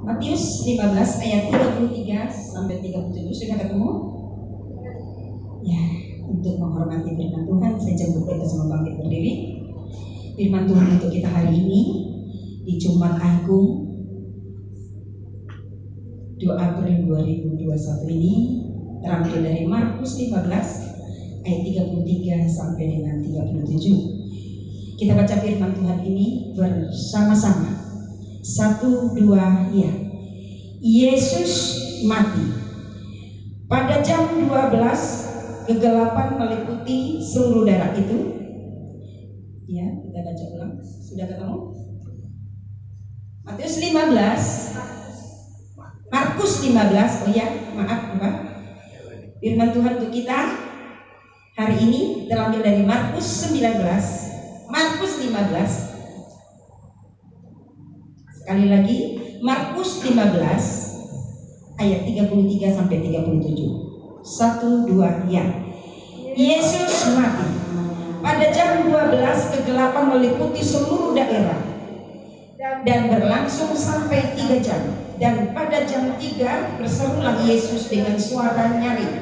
Matius 15 ayat 33 sampai 37. Sudah ketemu? Ya, untuk menghormati firman Tuhan, saya jemput kita semua bangkit berdiri. Firman Tuhan untuk kita hari ini di Jumat Agung 2 April 2021 ini terambil dari Markus 15 ayat 33 sampai dengan 37. Kita baca firman Tuhan ini bersama-sama. 1, 2, ya. Yesus mati. Pada jam 12 kegelapan meliputi seluruh daerah itu. Ya, kita baca ulang. Sudah ketemu? Matius 15. Markus 15. Oh ya, maaf Bapak. Firman Tuhan untuk kita hari ini terambil dari Markus 19. Markus 15. Sekali lagi, Markus 15 ayat 33 sampai 37. 1, 2, ya. Yesus mati. Pada jam 12 kegelapan meliputi seluruh daerah dan berlangsung sampai 3 jam. Dan pada jam 3 berserulah Yesus dengan suara nyaring,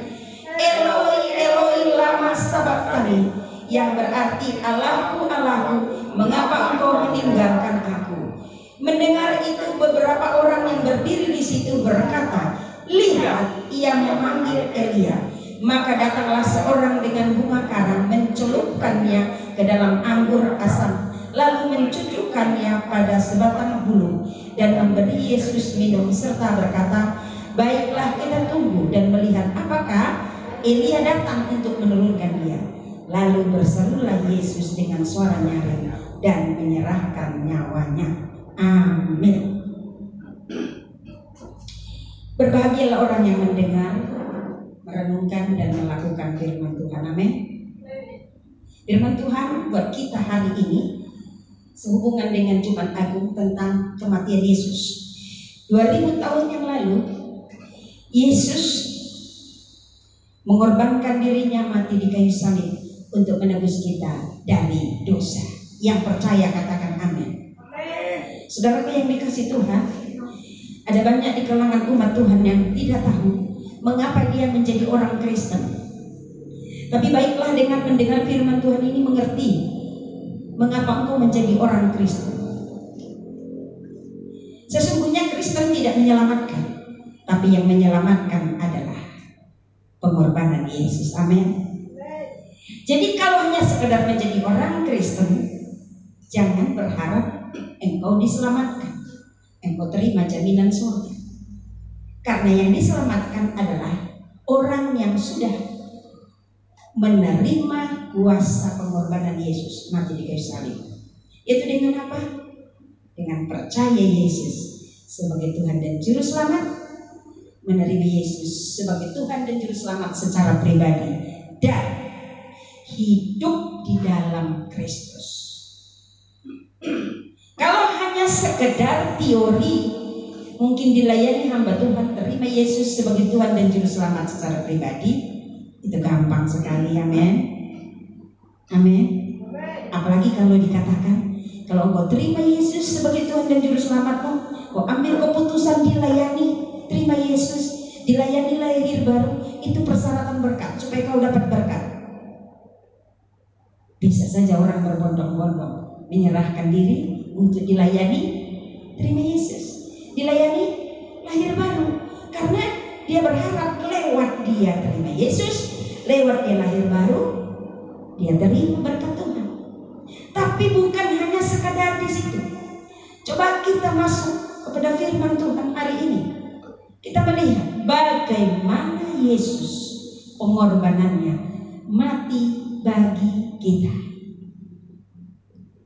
Eloi, Eloi, lama sabachthani, yang berarti Allahku, Allahku, mengapa engkau meninggalkan aku? Mendengar itu beberapa orang yang berdiri di situ berkata, lihat, ia memanggil Elia. Maka datanglah seorang dengan bunga karang, mencelupkannya ke dalam anggur asam, lalu mencucukkannya pada sebatang bulu dan memberi Yesus minum serta berkata, baiklah, kita tunggu dan melihat apakah Elia datang untuk menurunkan dia. Lalu berserulah Yesus dengan suara nyaring dan menyerahkan nyawanya. Amin. Berbahagialah orang yang mendengar, merenungkan dan melakukan firman Tuhan. Amin. Firman Tuhan buat kita hari ini sehubungan dengan Jumat Agung tentang kematian Yesus. 2000 tahun yang lalu Yesus mengorbankan dirinya mati di kayu salib untuk menebus kita dari dosa. Yang percaya katakan amin. Saudaraku yang dikasih Tuhan, ada banyak di kalangan umat Tuhan yang tidak tahu mengapa dia menjadi orang Kristen. Tapi baiklah dengan mendengar firman Tuhan ini mengerti mengapa engkau menjadi orang Kristen. Sesungguhnya Kristen tidak menyelamatkan, tapi yang menyelamatkan adalah pengorbanan Yesus. Amin. Jadi kalau hanya sekedar menjadi orang Kristen, jangan berharap engkau diselamatkan, engkau terima jaminan surga. Karena yang diselamatkan adalah orang yang sudah menerima kuasa pengorbanan Yesus mati di kayu salib. Itu dengan apa? Dengan percaya Yesus sebagai Tuhan dan Juru Selamat, menerima Yesus sebagai Tuhan dan Juru Selamat secara pribadi, dan hidup di dalam Kristus. Kalau hanya sekedar teori, mungkin dilayani hamba Tuhan terima Yesus sebagai Tuhan dan Juru Selamat secara pribadi, itu gampang sekali. Amin. Amin. Apalagi kalau dikatakan, kalau engkau terima Yesus sebagai Tuhan dan Juru Selamatmu, kau ambil keputusan dilayani, terima Yesus, dilayani lahir baru, itu persyaratan berkat supaya kau dapat berkat. Bisa saja orang berbondong-bondong menyerahkan diri untuk dilayani, terima Yesus, dilayani lahir baru, karena dia berharap lewat dia terima Yesus, lewat dia lahir baru, dia terima berkat Tuhan. Tapi bukan hanya sekadar di situ. Coba kita masuk kepada firman Tuhan hari ini. Kita melihat bagaimana Yesus pengorbanannya mati bagi kita.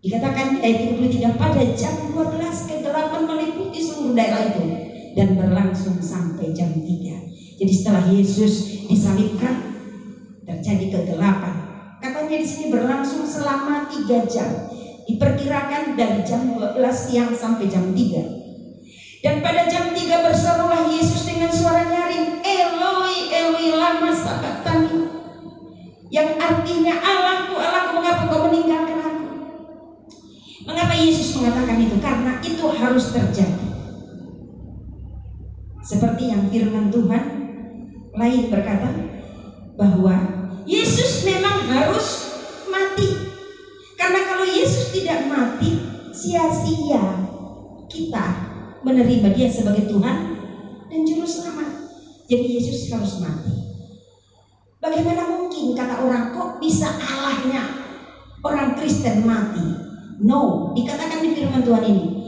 Dikatakan di ayat 33, pada jam 12 kegelapan meliputi seluruh daerah itu dan berlangsung sampai jam 3. Jadi setelah Yesus disalibkan terjadi kegelapan. Katanya di sini berlangsung selama 3 jam. Diperkirakan dari jam 12 siang sampai jam 3. Dan pada jam 3 berserulah Yesus dengan suara nyaring, Eloi, Eloi, lama sabachthani, yang artinya Allahku, Allahku, mengapa kau meninggalkan aku? Mengapa Yesus mengatakan itu? Karena itu itu harus terjadi. Seperti yang firman Tuhan lain berkata bahwa Yesus memang harus mati. Karena kalau Yesus tidak mati, sia-sia kita menerima Dia sebagai Tuhan dan Juru Selamat. Jadi Yesus harus mati. Bagaimana mungkin kata orang, kok bisa Allahnya orang Kristen mati? No, dikatakan di firman Tuhan ini,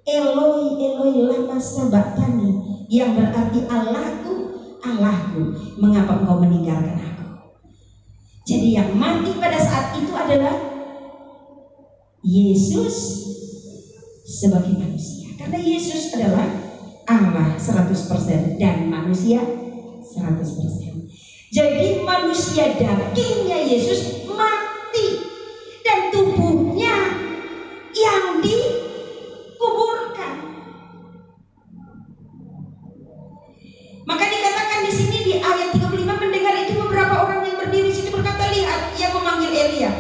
Eloi Eloi lama sabachthani, yang berarti Allahku, Allahku, mengapa engkau meninggalkan aku? Jadi yang mati pada saat itu adalah Yesus sebagai manusia. Karena Yesus adalah Allah 100% dan manusia 100%. Jadi manusia dagingnya Yesus mati dan tubuhnya yang dikuburkan. Maka dikatakan di sini di ayat 35, mendengar itu beberapa orang yang berdiri di situ berkata, lihat, ia memanggil Elia.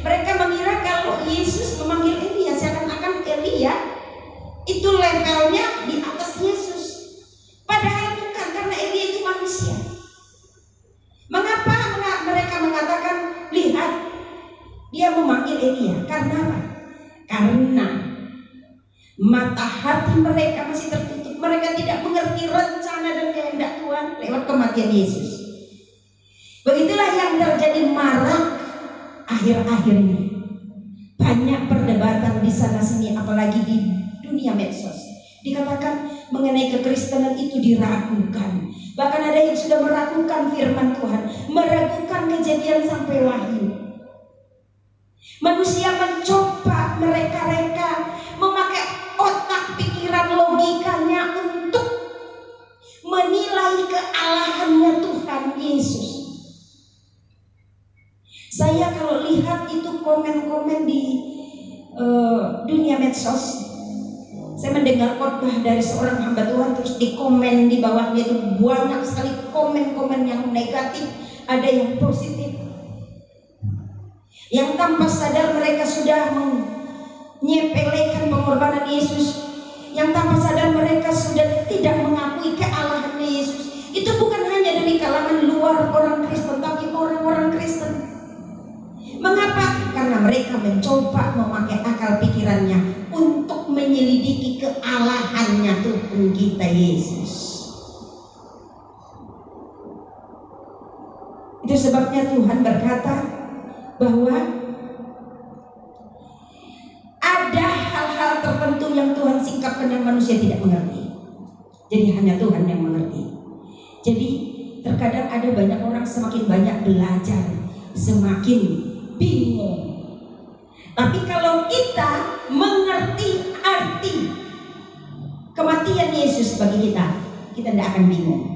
Mereka mengira kalau Yesus memanggil Elia, seakan-akan Elia itu levelnya di atas Yesus. Padahal bukan, karena Elia itu manusia. Mengapa mereka mengatakan, lihat, dia memanggil Elia? Karena apa? Karena mata hati mereka masih tertutup. Mereka tidak mengerti rencana dan kehendak Tuhan lewat kematian Yesus. Begitulah yang terjadi marak akhir-akhir ini. Banyak perdebatan di sana sini, apalagi di dunia medsos. Dikatakan mengenai kekristenan itu diragukan. Bahkan ada yang sudah meragukan firman Tuhan, meragukan kejadian sampai wahyu. Manusia mencoba mereka-reka memakai otak pikiran logikanya untuk menilai kealahannya Tuhan Yesus. Saya kalau lihat itu komen-komen di dunia medsos, saya mendengar khotbah dari seorang hamba Tuhan, terus di komen di bawahnya itu banyak sekali komen-komen yang negatif, ada yang positif. Yang tanpa sadar mereka sudah menyepelekan pengorbanan Yesus. Yang tanpa sadar mereka sudah tidak mengakui kealahan Yesus. Itu bukan hanya dari kalangan luar orang Kristen, tapi orang-orang Kristen. Mengapa? Karena mereka mencoba memakai akal pikirannya untuk menyelidiki kealahannya Tuhan kita Yesus. Itu sebabnya Tuhan berkata bahwa ada hal-hal tertentu yang Tuhan singkapkan dan manusia tidak mengerti. Jadi hanya Tuhan yang mengerti. Jadi terkadang ada banyak orang semakin banyak belajar, semakin bingung. Tapi kalau kita mengerti arti kematian Yesus bagi kita, kita tidak akan bingung.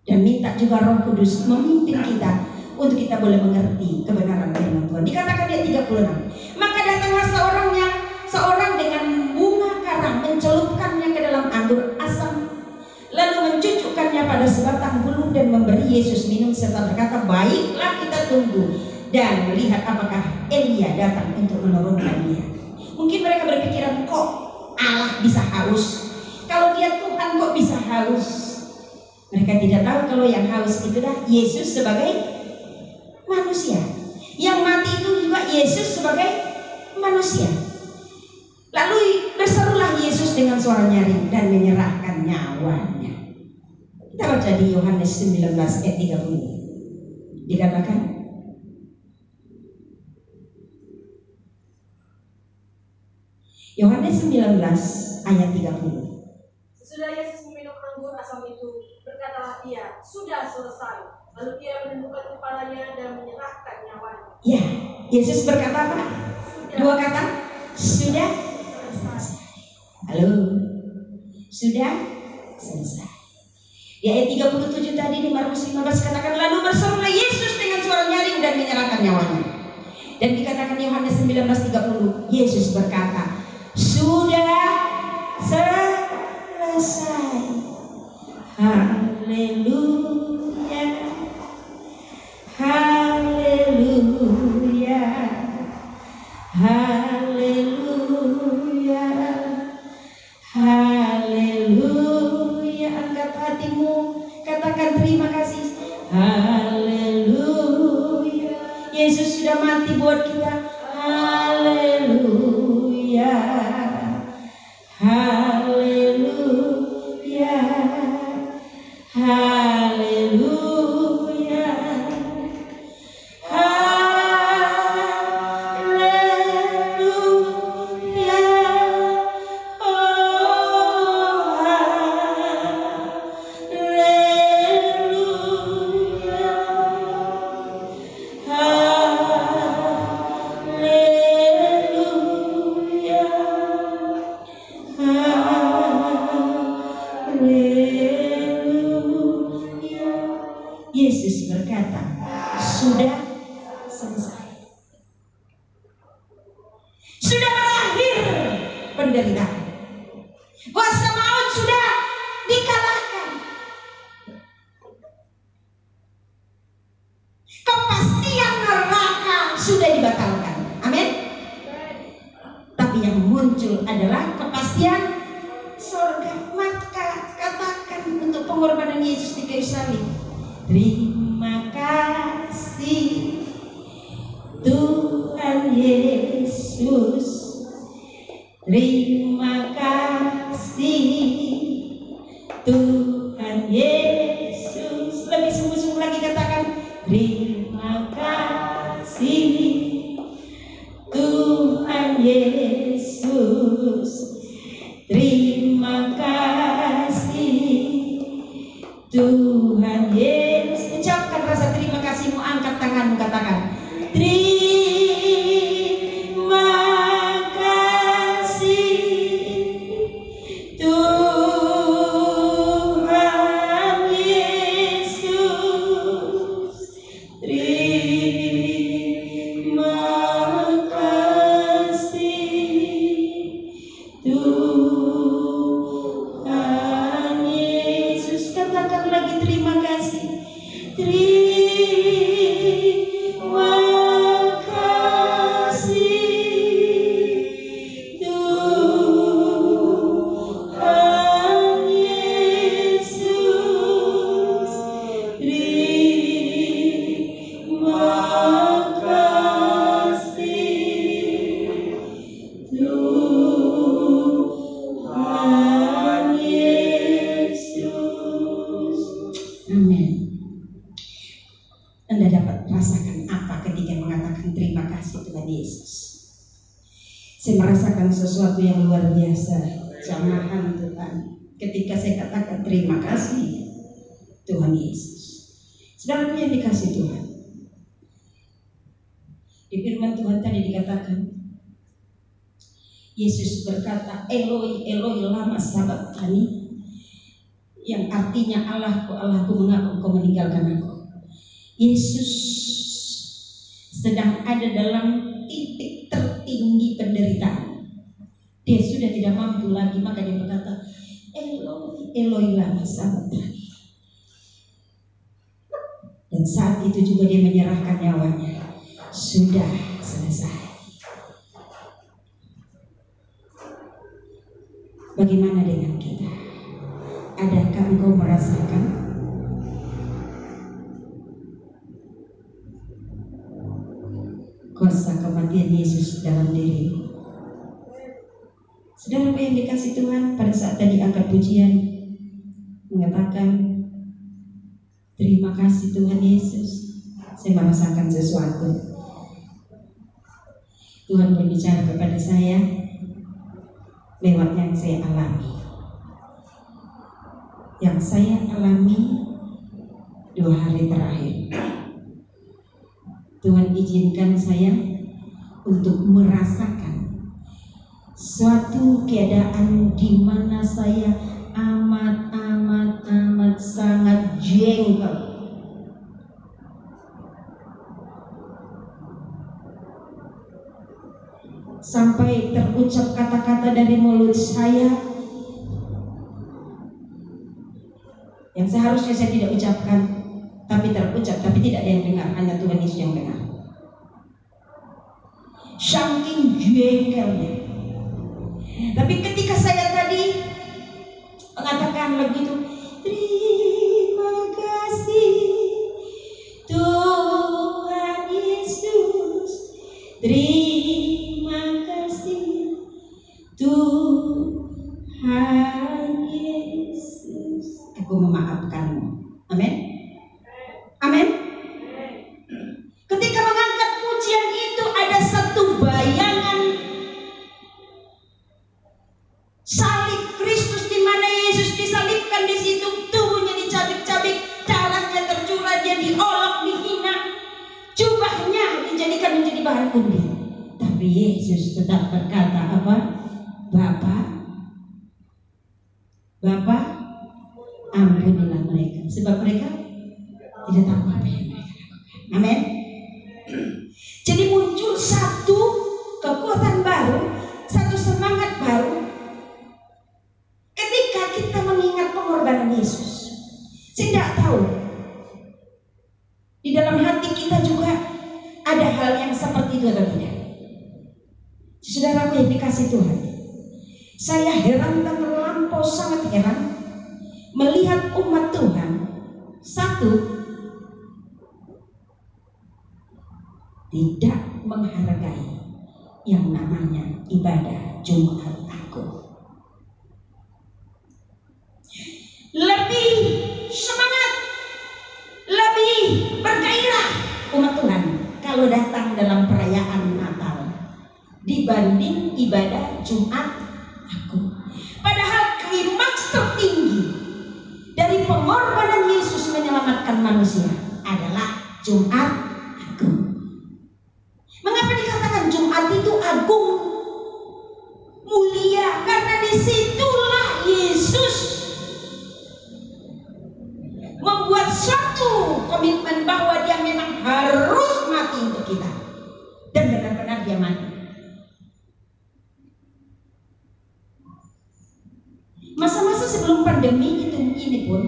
Dan minta juga Roh Kudus memimpin kita untuk kita boleh mengerti kebenaran firman Tuhan. Dikatakan di ayat 36, maka datanglah seorang dengan bunga karang, mencelupkannya ke dalam anggur asam, lalu mencucukkannya pada sebatang bulu dan memberi Yesus minum serta berkata, baiklah, kita tunggu dan melihat apakah Elia datang untuk menurunkan dia. Mungkin mereka berpikiran, kok Allah bisa haus? Kalau dia Tuhan kok bisa haus? Mereka tidak tahu kalau yang haus itu adalah Yesus sebagai manusia. Yang mati itu juga Yesus sebagai manusia. Lalu berserulah Yesus dengan suara nyaring dan menyerahkan nyawanya. Kita baca di Yohanes 19 ayat 30. Dikatakan, Yohanes 19 ayat 30. Sesudah Yesus meminum anggur asam itu, berkatalah ia, sudah selesai. Lalu ia menundukkan kepalanya dan menyerahkan nyawanya. Ya, Yesus berkata apa? Dua kata, sudah selesai. Halo, sudah selesai. Di ayat 37 tadi di Markus 15 katakan, lalu berserulah Yesus dengan suara nyaring dan menyerahkan nyawanya. Dan dikatakan Yohanes 19:30, Yesus berkata, sudah selesai. Haleluya, haleluya, haleluya, mati buat kita. Haleluya, haleluya, haleluya, haleluya, oh haleluya, haleluya. Yesus berkata, sudah selesai. Sudah berakhir penderitaan. Kuasa maut sudah dikalahkan. Kepastian neraka sudah dibatalkan. Amin. Tapi yang muncul adalah kepastian surga. Maka katakan untuk pengorbanan Yesus di kayu salib, terima kasih Tuhan Yesus, terima kasih Tuhan Yesus. Lebih sungguh-sungguh lagi katakan, terima kasih Tuhan Yesus, terima kasih Tuhan Yesus. Ucapkan rasa terima kasihmu, angkat tanganmu, katakan, terima kasih Tuhan Yesus, terima kasih Tuhan Yesus. Katakan lagi, terima kasih, terima kasih Tuhan Yesus, terima kasih Tuhan Yesus. Amin. Anda dapat merasakan apa ketika mengatakan terima kasih Tuhan Yesus? Saya merasakan sesuatu yang luar biasa, jamahan Tuhan, ketika saya katakan terima kasih Tuhan Yesus. Saudaraku yang dikasih Tuhan, di firman Tuhan tadi dikatakan, Yesus berkata, Eloi, Eloi lama sabachthani, yang artinya Allahku, Allahku, mengapa engkau meninggalkan aku? Yesus sedang ada dalam titik tertinggi penderitaan. Dia sudah tidak mampu lagi, maka dia berkata, Eloi, Eloi lama sabachthani. Dan saat itu juga dia menyerahkan nyawanya. Sudah selesai. Bagaimana dengan kita? Adakah engkau merasakan kuasa kematian Yesus dalam dirimu? Saudara yang dikasih Tuhan, pada saat tadi angkat pujian mengatakan terima kasih Tuhan Yesus, saya merasakan sesuatu. Tuhan berbicara kepada saya lewat yang saya alami. Yang saya alami 2 hari terakhir, Tuhan izinkan saya untuk merasakan suatu keadaan di mana saya amat sangat jengkel. Sampai terucap kata-kata dari mulut saya yang seharusnya saya tidak ucapkan, tapi terucap, tapi tidak ada yang dengar, hanya Tuhan Yesus yang dengar. Saking jengkelnya. Tapi ketika saya tadi mengatakan lagu itu, terima kasih Tuhan Yesus, perlombaan undi. Tapi Yesus tetap berkata apa? Bapak, ampunilah mereka, sebab mereka tidak tahu apa yang mereka lakukan. Amin. Jadi muncul satu kekuatan baru, satu semangat baru ketika kita mengingat pengorbanan Yesus. Saya tidak tahu di dalam hati kita juga ada hal yang seperti itu atau tidak. Saudaraku yang dikasih Tuhan, saya heran dan terlampau sangat heran melihat umat Tuhan satu tidak menghargai yang namanya ibadah Jumat Agung. Lebih semangat, lebih bergairah umat Tuhan kalau datang dalam perayaan Natal dibanding ibadah Jumat Agung. Padahal klimaks tertinggi dari pengorbanan Yesus menyelamatkan manusia adalah Jumat Agung. Mengapa dikatakan Jumat itu agung, mulia? Karena disitulah Yesus membuat suatu komitmen bahwa dia memang harus mati untuk kita, dan benar-benar dia mati. Masa-masa sebelum pandemi ini pun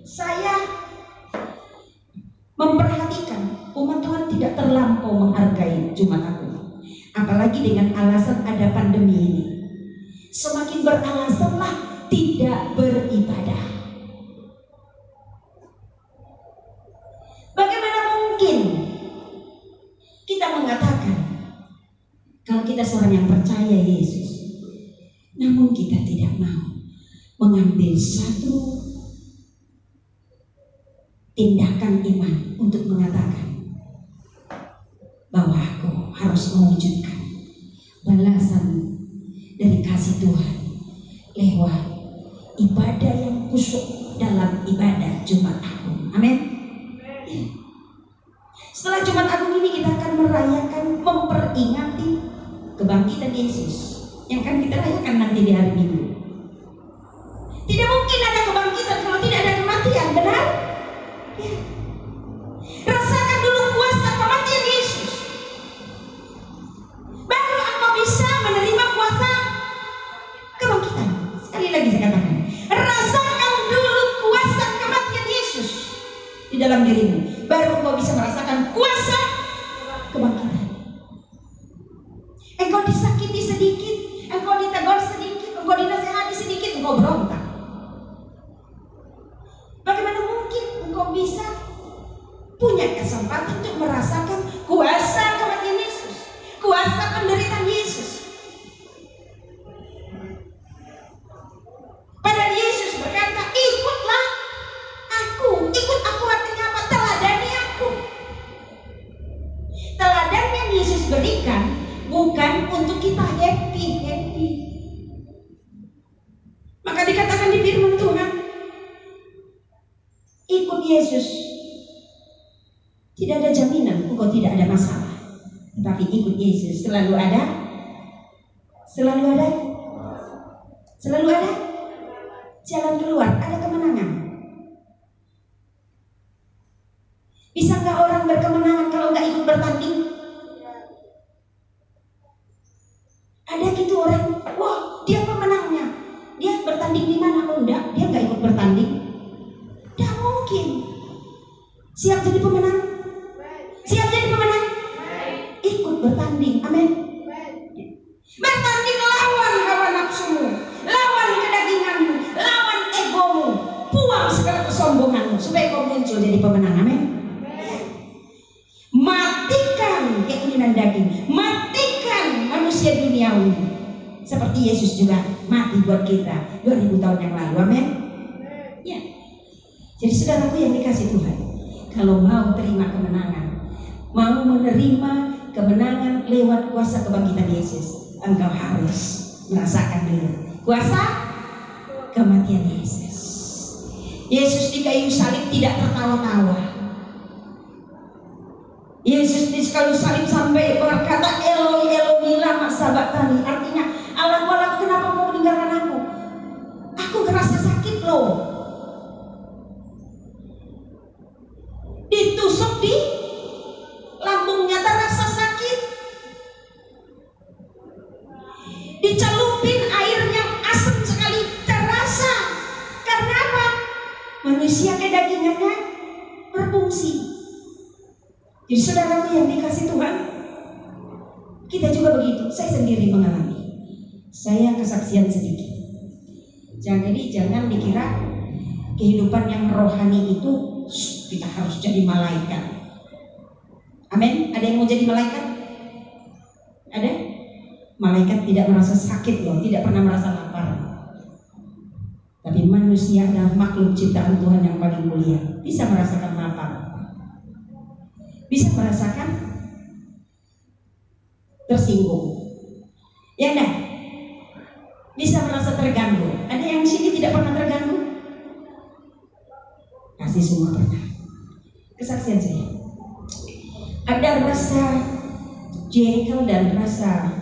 saya memperhatikan umat Tuhan tidak terlampau menghargai Jumat Agung, apalagi dengan alasan ada pandemi ini. Semakin beralasanlah tidak beribadah. Bagaimana mungkin kita mengatakan kalau kita seorang yang percaya Yesus, namun kita tidak mau mengambil satu tindakan iman untuk mengatakan bahwa aku harus mewujudkan balasan dari kasih Tuhan lewat ibadah yang khusyuk dalam ibadah Jumat Agung. Amin. Setelah Jumat Agung ini kita akan merayakan, memperingati kebangkitan Yesus yang akan kita rayakan nanti di hari Minggu. Tidak mungkin ada kebangkitan kalau tidak ada kematian, benar? Ya. Rasakan dulu kuasa kematian Yesus, baru engkau bisa menerima kuasa kebangkitan. Sekali lagi saya katakan, rasakan dulu kuasa kematian Yesus di dalam dirimu, baru engkau bisa merasakan kuasa kebangkitan. Engkau disakiti sedikit, engkau ditegur sedikit, engkau dinasehati sedikit, engkau berontak. Bagaimana mungkin engkau bisa punya kesempatan untuk merasakan kuasa kematian Yesus, kuasa penderitaan Yesus? Padahal Yesus berkata, ikutlah aku. Ikut aku artinya apa? Teladani aku. Teladan yang Yesus berikan bukan untuk kita happy. Maka dikatakan di firman Tuhan, ikut Yesus. Tidak ada jaminan engkau tidak ada masalah, tetapi ikut Yesus selalu ada jalan keluar, ada kemenangan. Bisa nggak orang berkemenangan kalau nggak ikut bertanding? Ada gitu orang, wah dia pemenangnya, dia bertanding di mana? Oh enggak, dia nggak ikut bertanding. Tidak mungkin. Siap jadi pemenang? Siap jadi pemenang? Ikut bertanding, amin. Bertanding lawan hawa nafsumu, lawan kedaginganmu, lawan egomu, buang segala kesombonganmu supaya kau muncul jadi pemenang, amin. Matikan keinginan daging, matikan manusia duniawi, seperti Yesus juga mati buat kita 2000 tahun yang lalu, amin. Ya. Jadi saudaraku yang dikasih Tuhan, kalau mau terima kemenangan, mau menerima kemenangan lewat kuasa kebangkitan Yesus, engkau harus merasakan dulu kuasa kematian Yesus. Yesus di kayu salib tidak tertawa-tawa. Yesus di kayu salib sampai berkata, Eloi Eloi lama sabachthani, artinya Allah Allah kenapa kau meninggalkan aku? Aku ngerasa sakit loh. Ditusuk di lambungnya terasa sakit. Dicelupin air yang asam sekali terasa. Karena apa? Manusia kedagingannya berfungsi. Jadi saudaraku yang dikasih Tuhan, kita juga begitu. Saya sendiri mengalami. Saya kesaksian sedikit. Jadi jangan dikira kehidupan yang rohani itu kita harus jadi malaikat. Amin. Ada yang mau jadi malaikat? Ada? Malaikat tidak merasa sakit loh, tidak pernah merasa lapar. Tapi manusia adalah makhluk ciptaan Tuhan yang paling mulia, bisa merasakan lapar, bisa merasakan tersinggung, ya enggak? Bisa merasa terganggu. Ada yang sini tidak pernah terganggu? Kasih semua pernah. Kesaksian saya, ada rasa jengkel dan rasa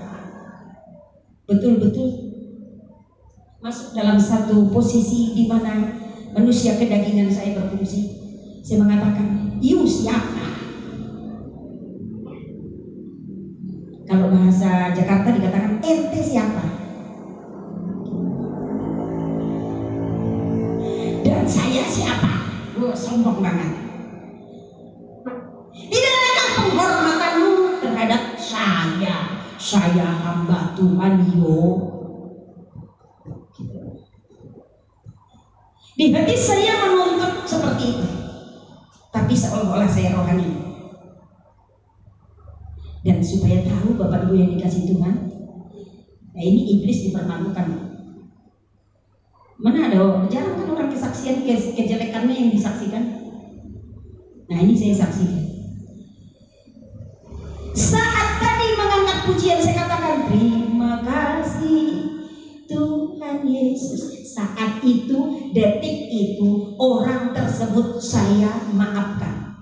betul-betul masuk dalam satu posisi di mana manusia kedagingan saya berfungsi. Saya mengatakan, "You siapa?" Kalau bahasa Jakarta dikatakan, "Ente siapa?" Dan saya siapa? Sombong banget. Tidak adakah penghormatanmu terhadap saya? Saya hamba Tuhan yo. Di hati saya menuntut seperti itu, tapi seolah-olah saya rohani. Dan supaya tahu Bapak Ibu yang dikasih Tuhan, nah ini iblis dipermalukan. Mana ada, jarang kan orang kesaksian kejelekannya yang disaksikan. Nah ini saya saksikan. Saat tadi mengangkat pujian, saya katakan terima kasih Tuhan Yesus. Saat itu, detik itu, orang tersebut saya maafkan.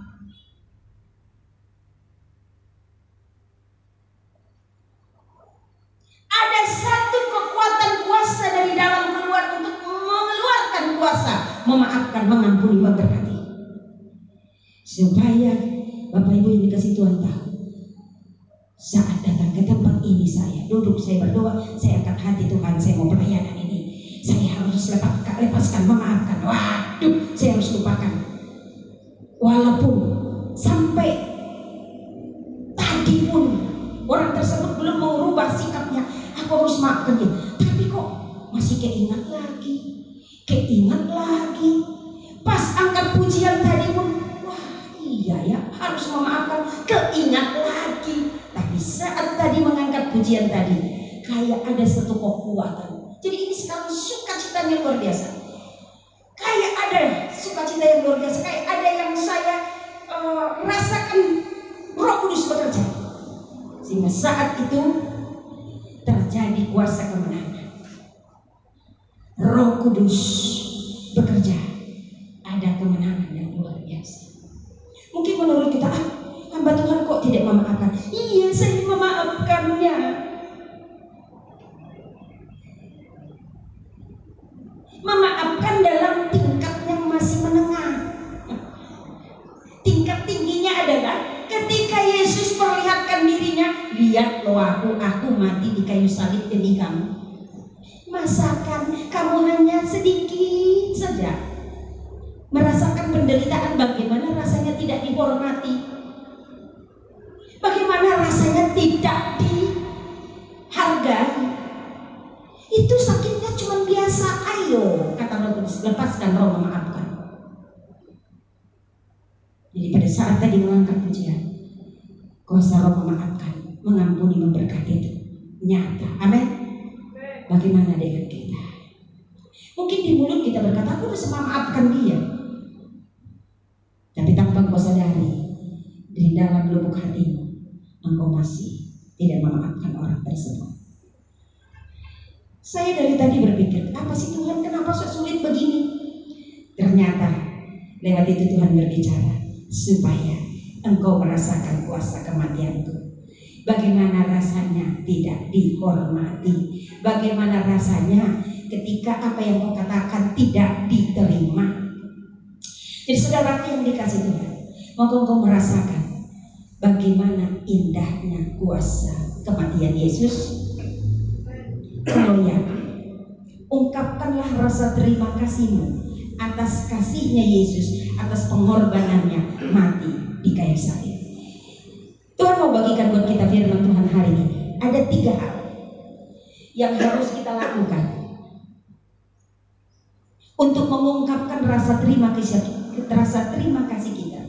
Ada satu kekuatan kuasa dari dalam keluar untuk mengeluarkan kuasa, memaafkan, mengampuni, memberkati. Supaya Bapak Ibu yang dikasih Tuhan tahu, saat datang ke tempat ini saya duduk, saya berdoa, saya angkat hati, Tuhan saya mau pelayanan ini, saya harus lepaskan, memaafkan. Waduh, saya harus lupakan. Walaupun sampai tadi pun orang tersebut belum mau rubah sikapnya, aku harus maafkan dia. Tapi kok masih keingat lagi. Pas angkat pujian tadi pun, wah iya ya, harus memaafkan, keingat lagi. Tapi saat tadi mengangkat pujian tadi, kayak ada satu kekuatan. Jadi ini sekarang sukacita yang luar biasa. Kayak ada sukacita yang luar biasa. Kayak ada yang saya rasakan Roh Kudus bekerja. Sehingga saat itu terjadi kuasa kemenangan. Roh Kudus bekerja. Ada kemenangan yang luar biasa. Mungkin menurut kita, hamba Tuhan kok tidak memaafkan? Iya, saya memaafkannya. Memaafkan dalam tingkat yang masih menengah. Tingkat tingginya adalah ketika Yesus perlihatkan dirinya, lihat loh aku mati di kayu salib demi kamu. Masakan kamu hanya sedikit saja merasakan penderitaan, bagaimana rasanya tidak dihormati, bagaimana rasanya tidak dihargai. Itu sakitnya cuma biasa. Ayo, kata Roh Kudus, lepaskan roh memaafkan. Jadi pada saat tadi mengangkat pujian, kuasa roh memaafkan, mengampuni, memberkati itu nyata. Amin. Bagaimana dengan kita? Mungkin di mulut kita berkata, aku harus memaafkan dia, tapi tanpa kau sadari, di dalam lubuk hatimu engkau masih tidak memaafkan orang tersebut. Saya dari tadi berpikir, apa sih Tuhan, kenapa sulit begini? Ternyata lewat itu Tuhan berbicara supaya engkau merasakan kuasa kematianku. Bagaimana rasanya tidak dihormati? Bagaimana rasanya ketika apa yang kau katakan tidak diterima? Jadi saudara yang dikasih Tuhan, maka engkau merasakan bagaimana indahnya kuasa kematian Yesus. Kalau ya, ungkapkanlah rasa terima kasihmu atas kasihnya Yesus, atas pengorbanannya mati di kayu salib. Tuhan mau bagikan buat kita firman Tuhan hari ini. Ada 3 hal yang harus kita lakukan untuk mengungkapkan rasa terima kasih kita,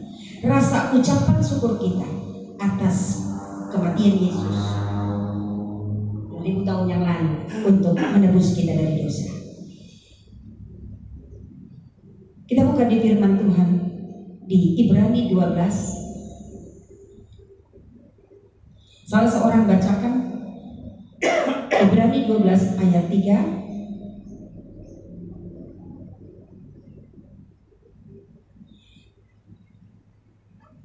rasa ucapan syukur kita atas kematian Yesus 2000 tahun yang lalu untuk menebus kita dari dosa. Kita buka di firman Tuhan di Ibrani 12. Salah seorang bacakan Ibrani 12 ayat 3.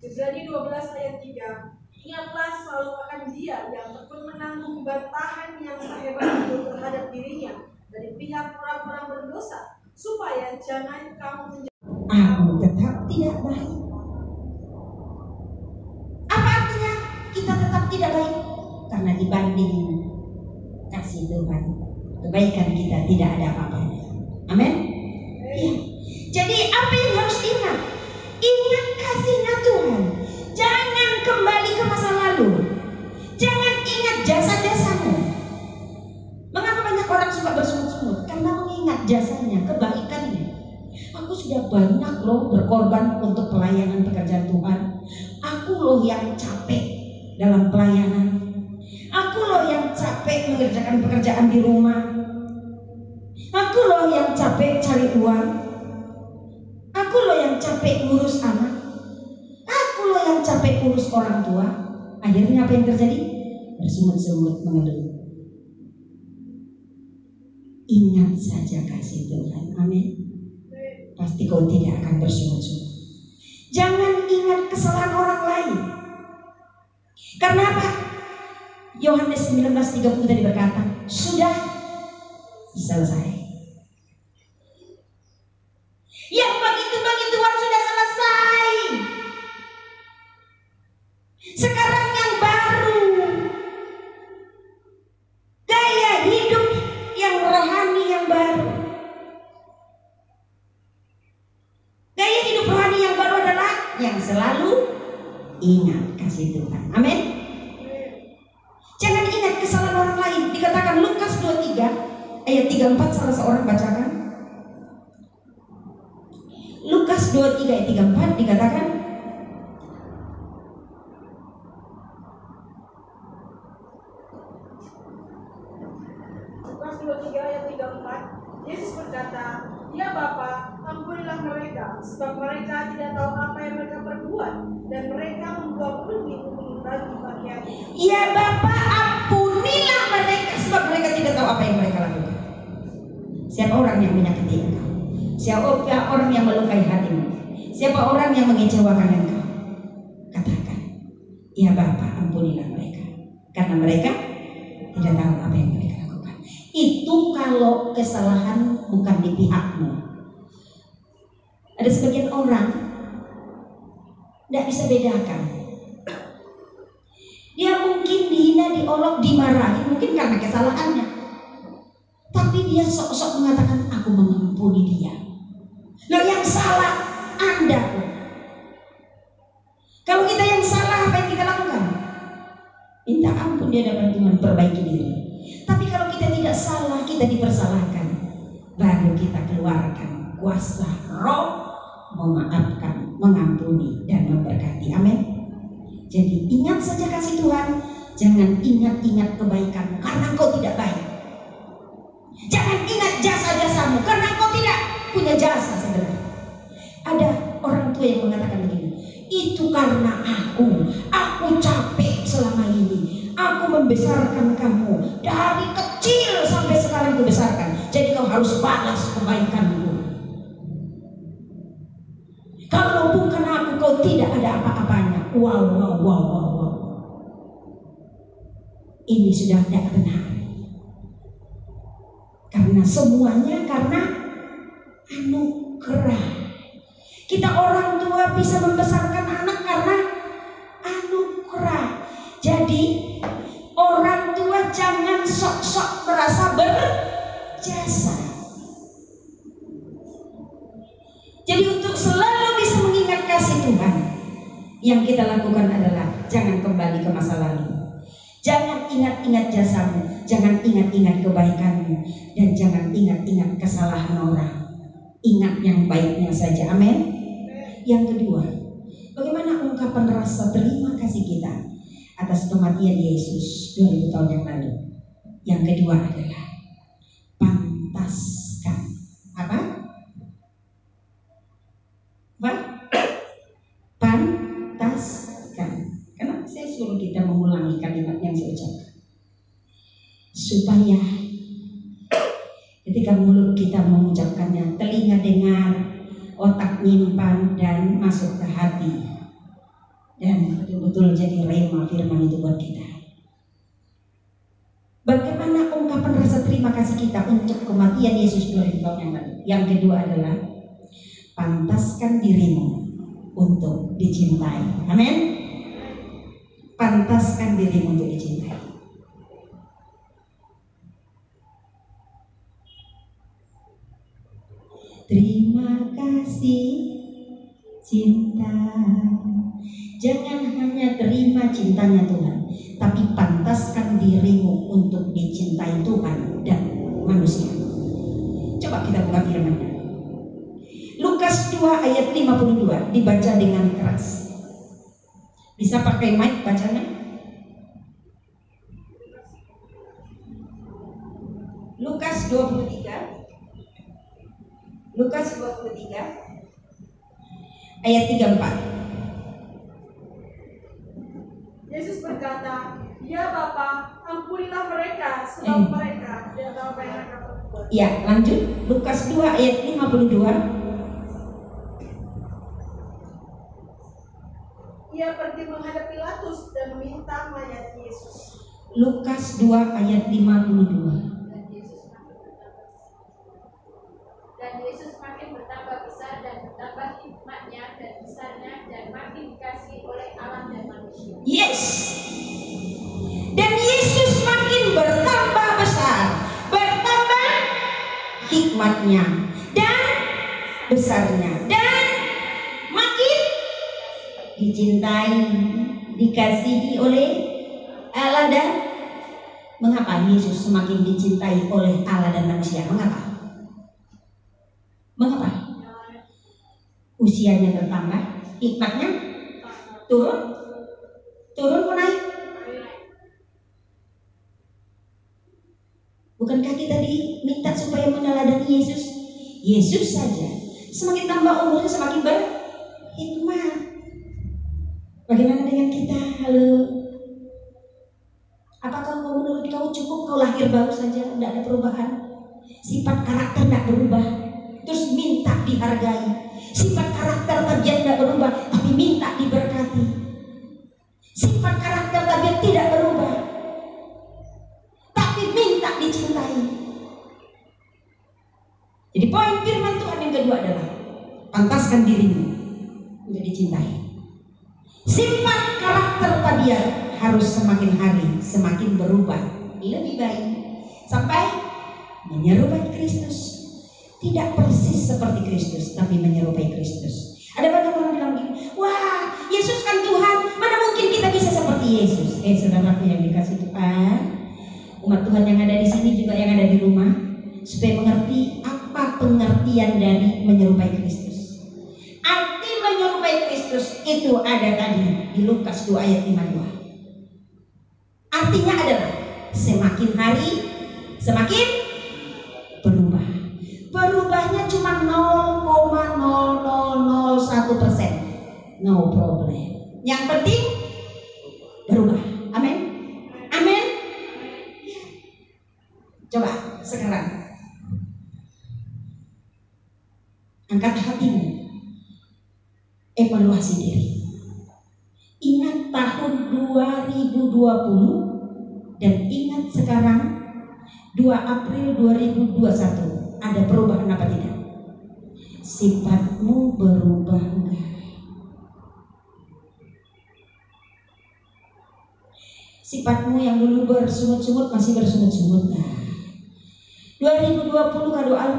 Ibrani 12 ayat 3. Ingatlah selalu akan Dia yang tekun menanggung bantahan yang sehebat itu terhadap dirinya dari pihak orang-orang berdosa, supaya jangan kamu aku tetap tidak baik. Apa artinya kita tetap tidak baik? Karena dibanding kasih Tuhan, kebaikan kita tidak ada apa-apanya. Amin. Ya. Jadi apa yang harus diingat? Ingat kasihnya Tuhan. Jangan kembali ke masa lalu. Jangan ingat jasa-jasamu. Mengapa banyak orang suka bersungut-sungut? Karena mengingat jasanya, kebaikannya. Aku sudah banyak loh berkorban untuk pelayanan pekerjaan Tuhan. Aku loh yang capek dalam pelayanan. Aku loh yang capek mengerjakan pekerjaan di rumah. Aku loh yang capek cari uang. Aku loh yang capek ngurus anak. Aku loh yang capek urus orang tua. Akhirnya apa yang terjadi? Bersungut-sungut mengeluh. Ingat saja kasih Tuhan. Amin. Pasti kau tidak akan bersungut-sungut. Jangan ingat kesalahan orang lain. Karena apa? Yohanes 19:30 tadi berkata, sudah selesai. Yang bagi Tuhan sudah selesai. Sekarang yang baru, gaya hidup yang rohani yang baru. Gaya hidup rohani yang baru adalah yang selalu ingat kasih Tuhan. Amin. Jangan ingat kesalahan orang lain. Dikatakan Lukas 23 ayat 34, salah seorang bacakan. Lukas 23 ayat 34 dikatakan, Lukas 23 ayat 34. Yesus berkata, "Ya Bapa, ampunilah mereka, sebab mereka tidak tahu apa yang mereka perbuat, dan mereka membuang rugi untuk bagi bagian." Ya Bapa, ampunilah mereka, sebab mereka tidak tahu apa yang mereka lakukan. Siapa orang yang menyakiti engkau? Siapa orang yang melukai hatimu? Siapa orang yang mengecewakan engkau? Katakan, ya Bapa, ampunilah mereka, karena mereka tidak tahu apa yang mereka lakukan. Itu kalau kesalahan bukan di pihakmu. Ada sebagian orang tidak bisa bedakan. Dia mungkin dihina, diolok, dimarahi, mungkin karena kesalahannya. Tapi dia sok-sok mengatakan, aku mengampuni dia. Loh, yang salah Anda. Kalau kita yang salah, apa yang kita lakukan? Minta ampun di hadapan Tuhan, perbaiki diri. Tapi kalau kita tidak salah, kita dipersalahkan, baru kita keluarkan kuasa Roh memaafkan, mengampuni, dan memberkati. Amin. Jadi ingat saja kasih Tuhan. Jangan ingat-ingat kebaikanmu karena engkau tidak baik. Jangan ingat jasa-jasamu karena engkau tidak punya jasa sebenarnya. Ada orang tua yang mengatakan begini, itu karena aku capek selama ini. Aku membesarkan kamu dari kecil sampai sekarang kubesarkan. Jadi kau harus balas kebaikanmu. Kalau bukan aku, kau tidak ada apa-apanya. Wow. Ini sudah tidak benar. Karena semuanya karena anugerah. Kita orang tua bisa membesarkan anak karena anugerah. Jadi orang tua jangan sok-sok merasa berjasa. Jadi untuk selalu bisa mengingat kasih Tuhan, yang kita lakukan adalah jangan kembali ke masa lalu. Jangan ingat-ingat jasamu, jangan ingat-ingat kebaikanmu, dan jangan ingat-ingat kesalahan orang. Ingat yang baiknya saja, amin. Yang kedua, bagaimana ungkapan rasa terima kasih kita atas kematian Yesus 2000 tahun yang lalu? Yang kedua adalah pantaskan. Apa? Pantaskan. Kenapa saya suruh kita mengulangi kalimat yang saya ucapkan? Supaya ketika mulut kita mengucapkannya, telinga dengar, otak nyimpan, dan masuk ke hati, dan betul-betul jadi rema firman itu buat kita. Bagaimana ungkapan rasa terima kasih kita untuk kematian Yesus 2000 tahun yang lalu? Yang kedua adalah pantaskan dirimu untuk dicintai. Amin. Pantaskan dirimu untuk dicintai. Terima kasih cinta. Jangan hanya terima cintanya Tuhan, tapi pantaskan dirimu untuk dicintai Tuhan dan manusia. Coba kita buka firman-Nya. Lukas 2 ayat 52 dibaca dengan keras. Bisa pakai mic bacanya? Lukas 23 ayat 34. Yesus berkata, "Ya Bapa, ampunilah mereka sebab mereka tidak tahu apa yang mereka perbuat." Ya, lanjut. Lukas 2 ayat 52. Ia pergi menghadap Pilatus dan meminta mayat Yesus. Lukas 2 ayat 52. Dan Yesus makin bertambah besar dan bertambah hikmatnya dan besarnya dan makin dikasihi oleh Allah dan manusia. Yes. Dan Yesus makin bertambah besar, bertambah hikmatnya dan besarnya, dan makin dicintai, dikasihi oleh Allah. Dan mengapa Yesus semakin dicintai oleh Allah dan manusia? Mengapa? Usianya bertambah, hikmatnya turun ke naik. Bukankah kita diminta supaya meneladani Yesus? Yesus saja semakin tambah umurnya semakin berhikmat. Bagaimana dengan kita? Halo, apakah menurut kau cukup kau lahir baru saja, tidak ada perubahan? Sifat karakter tidak berubah, terus minta dihargai. Sifat karakter tabiat tidak berubah, tapi minta diberkati. Sifat karakter tabiat tidak berubah, tapi minta dicintai. Jadi poin firman Tuhan yang kedua adalah pantaskan dirimu untuk dicintai. Sifat karakter tabiat harus semakin hari semakin berubah lebih baik sampai menyerupai Kristus. Tidak persis seperti Kristus, tapi menyerupai Kristus. Ada banyak orang bilang gini, wah Yesus kan Tuhan, mana mungkin kita bisa seperti Yesus? Saudaraku yang dikasih Tuhan, umat Tuhan yang ada di sini juga yang ada di rumah, supaya mengerti apa pengertian dari menyerupai Kristus. Arti menyerupai Kristus itu ada tadi di Lukas 2 ayat 52. Artinya adalah semakin hari semakin berubah. Berubahnya cuma 0,0001%. No problem. Yang penting berubah. Amin. Amin. Coba sekarang angkat hatimu, evaluasi diri. 2020 dan ingat sekarang 2 April 2021, ada perubahan apa tidak? Sifatmu berubah enggak? Sifatmu yang dulu bersungut-sungut masih bersungut-sungut enggak? 2020 kalau ada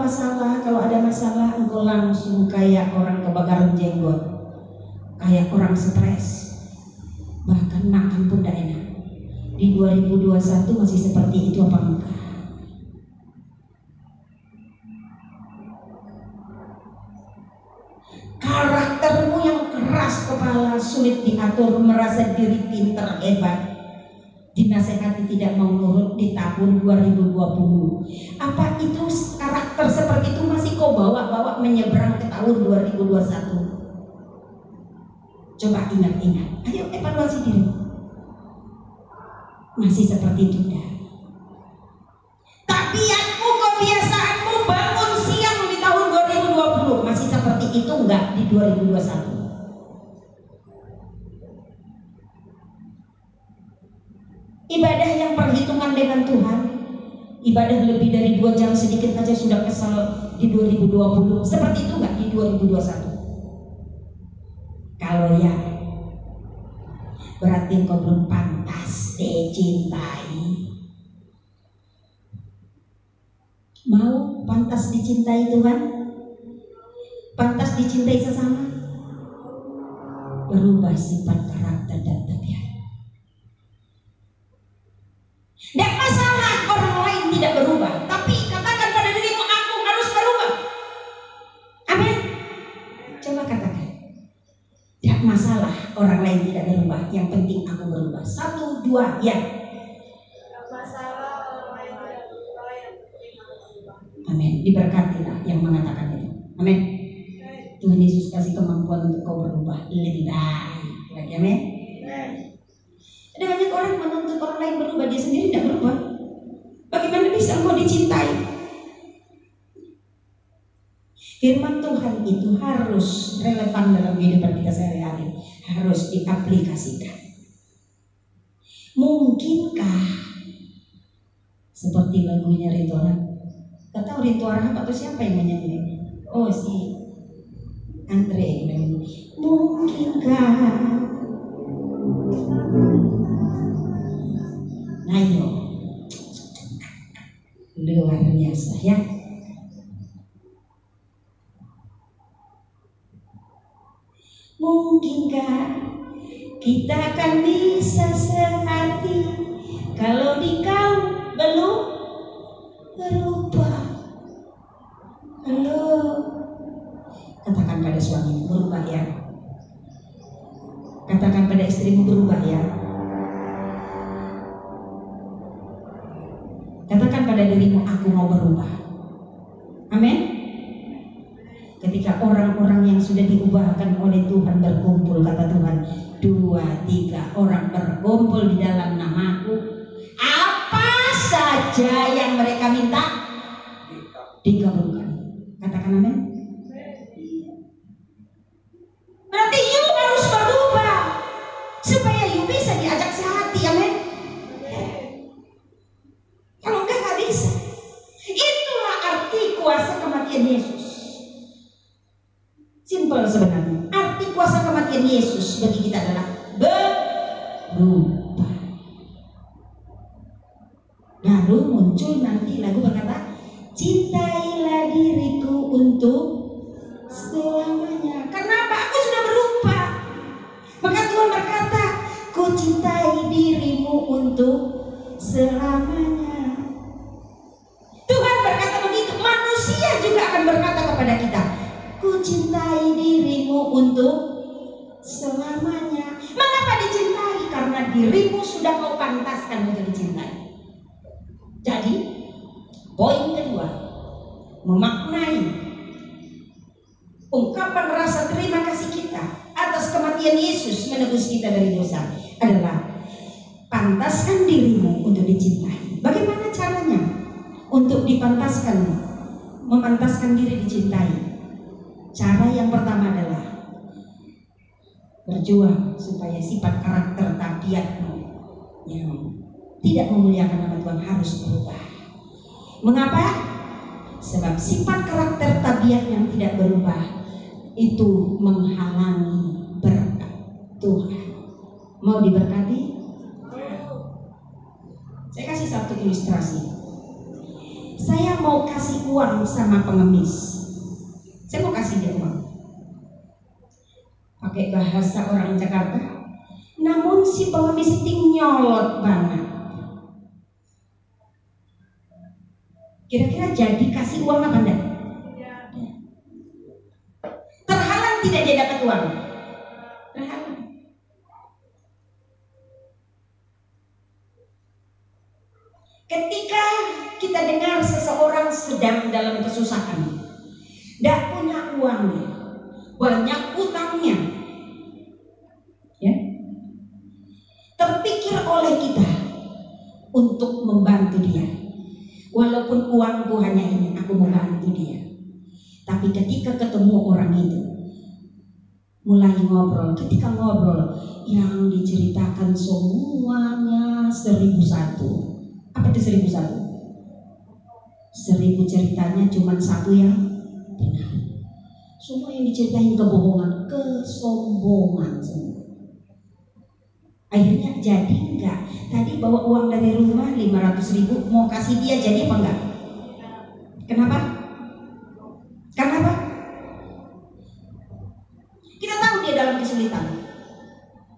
masalah engkau langsung kayak orang kebakaran jenggot, kayak orang stres, bahkan makan pun tidak enak. Di 2021 masih seperti itu apa enggak? Karaktermu yang keras kepala, sulit diatur, merasa diri pintar, hebat, dinasehati tidak mau nurut di tahun 2020. Apa itu karakter seperti itu masih kau bawa menyeberang ke tahun 2021? Coba ingat-ingat, ayo evaluasi diri. Masih seperti itu dah. Tabiatmu, kebiasaanmu bangun siang di tahun 2020 masih seperti itu enggak di 2021? Ibadah yang perhitungan dengan Tuhan, ibadah lebih dari 2 jam sedikit aja sudah kesal di 2020, seperti itu enggak di 2021? Kalau ya, berarti engkau belum pantas dicintai. Mau pantas dicintai Tuhan? Pantas dicintai sesama? Berubah sifat, karakter, dan tabiat. Tidak masalah orang lain tidak berubah, tapi katakan pada dirimu, aku harus berubah. Amin. Coba katakan. Tidak masalah orang lain tidak berubah, yang penting aku berubah. 1, 2, ya. Tidak masalah orang lain tidak berubah, yang penting aku berubah. Amin. Diberkatilah yang mengatakan itu. Amin. Tuhan Yesus kasih kemampuan untuk kau berubah lebih baik lagi. Amin. Ada banyak orang menuntut orang lain berubah, dia sendiri tidak berubah. Bagaimana bisa engkau dicintai? Firman Tuhan itu harus relevan dalam kehidupan kita sehari-hari, harus diaplikasikan. Mungkinkah seperti lagunya Rituara? Gak tahu Rituara atau siapa yang menyanyi? Oh, si Andre. Mungkinkah? Ayo, luar biasa ya. Mungkinkah kita akan bisa sehati kalau dikau belum berubah? Halo, katakan pada suamimu berubah ya. Katakan pada istrimu berubah ya. Katakan pada dirimu, aku mau berubah. Amin. Ketika orang-orang yang sudah diubahkan oleh Tuhan berkumpul, kata Tuhan, 2, 3 orang berkumpul di dalam namaku, apa saja yang mereka minta dikabulkan. Katakan amin. Berarti you harus berubah supaya you bisa diajak sehati. Amin. Kalau enggak, gak bisa. Itulah arti kuasa kematian Yesus. Simpel sebenarnya. Arti kuasa kematian Yesus bagi kita adalah berubah. Lalu muncul nanti lagu berkata, cintailah diriku untuk selamanya. Kenapa? Aku sudah berubah. Maka Tuhan berkata, ku cintai dirimu untuk selamanya. Tuhan berkata begitu. Manusia juga akan berkata kepada kita, ku cintai dirimu untuk selamanya. Mengapa dicintai? Karena dirimu sudah kau pantaskan untuk dicintai. Jadi poin kedua, memaknai ungkapan rasa terima kasih kita atas kematian Yesus menebus kita dari dosa adalah pantaskan dirimu untuk dicintai. Bagaimana caranya untuk dipantaskan, memantaskan diri dicintai? Cara yang pertama adalah berjuang supaya sifat karakter tabiatmu yang tidak memuliakan nama Tuhan harus berubah. Mengapa? Sebab sifat karakter tabiat yang tidak berubah itu menghalangi berkat Tuhan. Mau diberkati? Saya kasih satu ilustrasi. Saya mau kasih uang sama pengemis. Saya mau kasih dia uang. Pakai bahasa orang Jakarta. Namun si pengemis itu nyolot banget. Kira-kira jadi kasih uang apa enggak? Terhalang tidak dia dapat uang? Terhalang. Ketika kita dengar seseorang sedang dalam kesusahan, tidak punya uangnya, banyak utangnya, ya, terpikir oleh kita untuk membantu dia. Walaupun uangku hanya ini, aku mau bantu dia. Tapi ketika ketemu orang itu, mulai ngobrol. Ketika ngobrol, yang diceritakan semuanya 1001. Apa itu 1001? 1000 ceritanya cuma satu yang benar. Semua yang diceritain kebohongan, kesombongan semua. Akhirnya jadi enggak? Tadi bawa uang dari rumah 500.000, mau kasih dia jadi apa enggak? Kenapa? Kenapa? Kita tahu dia dalam kesulitan.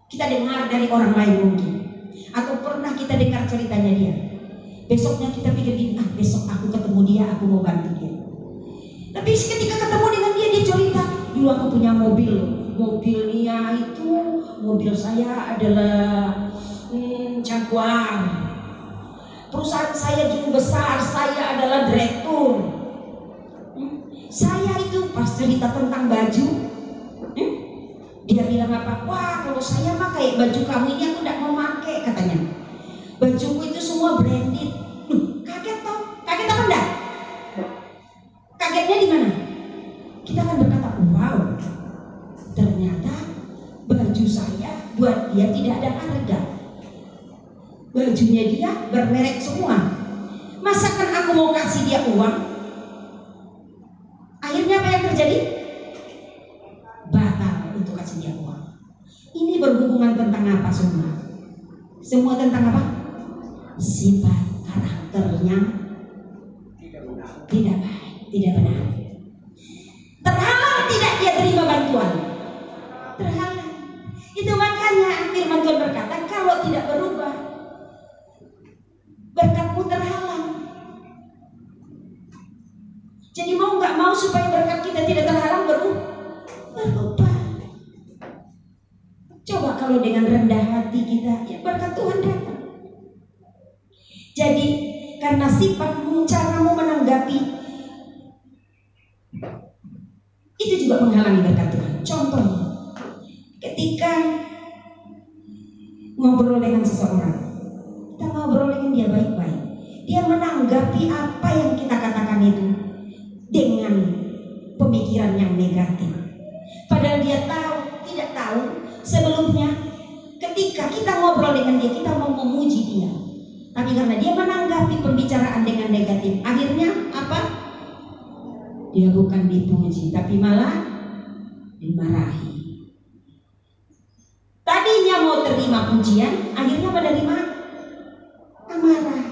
Kita dengar dari orang lain mungkin, atau pernah kita dengar ceritanya dia. Besoknya kita pikir gini, besok aku ketemu dia, aku mau bantu dia. Tapi ketika ketemu dengan dia, dia cerita, dulu aku punya mobilnya itu, mobil saya adalah Jaguar. Perusahaan saya cukup besar, saya adalah direktur. Saya itu pas cerita tentang baju, dia bilang apa? Wah, kalau saya mah kayak baju kamu ini aku tidak mau pakai katanya. Bajuku itu semua branded. Kaget toh? Kaget apa enggak? Kagetnya di mana? Kita akan berkata, wow, ternyata baju saya buat dia tidak ada harga. Bajunya dia bermerek semua. Masakan aku mau kasih dia uang? Akhirnya apa yang terjadi? Batal untuk kasih dia uang. Ini berhubungan tentang apa semua? Semua tentang apa? Sifat karakternya tidak baik, tidak benar. Terhalang tidak dia terima bantuan. Terhalang. Itu makanya firman Tuhan berkata, kalau tidak berubah, berkatmu terhalang. Jadi mau nggak mau supaya berkat kita tidak terhalang, berubah. Coba kalau dengan rendah hati kita, ya berkat Tuhan datang. Jadi karena sifatmu, caramu menanggapi, itu juga menghalangi berkat Tuhan. Contohnya, ketika ngobrol dengan seseorang, kita ngobrol dengan dia baik-baik, dia menanggapi apa yang kita katakan itu dengan pemikiran yang negatif. Padahal dia tidak tahu sebelumnya ketika kita ngobrol dengan dia, kita mau memuji dia. Tapi karena dia menanggapi pembicaraan dengan negatif, akhirnya apa? Dia bukan dipuji, tapi malah dimarahi. Tadinya mau terima pujian, akhirnya menerima amarah.